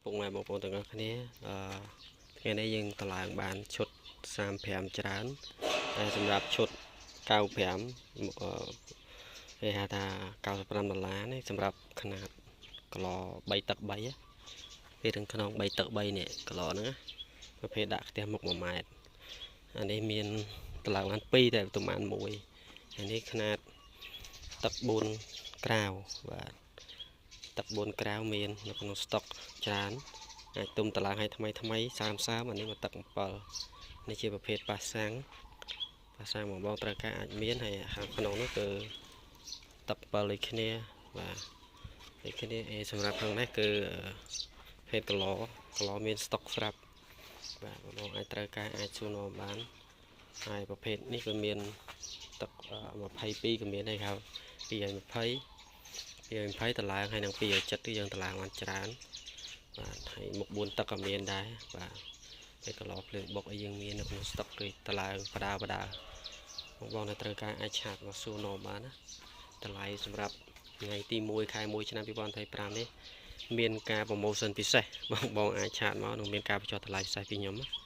ពុកម៉ែបងប្អូនទាំងអស់គ្នាថ្ងៃនេះយើងតឡើងបានឈុត35ច្រើនតែសម្រាប់ឈុត95គេហៅថា$95នេះសម្រាប់ຂະຫນາດគីឡ3ទឹក3ពេលទាំងក្នុង3ទឹក3នេះគីឡហ្នឹងប្រភេទដាក់ផ្ទះមុខ1ម៉ែត្រអានេះមានតឡើងបាន2តែប្រមាណ1អានេះຂະຫນາດទឹក4ក្រាវបាទទឹក4ក្រាវមាននៅក្នុងស្តុកច្រើនអាចទុំតឡើងឲ្យថ្មីសើមអានេះមកទឹក7នេះជាប្រភេទប៉ាសាំងបងត្រូវការអាចមានហើយខាងក្នុងនោះគឺទឹក7ដូចគ្នាបាទដូចគ្នាសម្រាប់ខាងនេះគឺភេទគីឡមានស្តុកស្រាប់បាទបងអាចត្រូវការអាចសួរនាំបានហើយប្រភេទនេះគឺមានទឹក22ក៏មានដែរហៅ220តឡើងហើយនឹង270គឺយើងតឡើងបានច្រើនបាទហើយមុខ4ទឹកក៏មានដែរបាទពេលគីឡភ្លើងបុកឲ្យយើងមាននៅក្នុងស្តុកគឺតឡើងបដាបងនៅត្រូវការអាចឆាតមកសួរនាំបានណាតម្លៃសម្រាប់ថ្ងៃទី1ខែ1ឆ្នាំ2025នេះមានការប្រម៉ូសិនពិសេសបងអាចឆាតមកនឹងមានការបញ្ចុះតម្លៃពិសេសពីខ្ញុំណា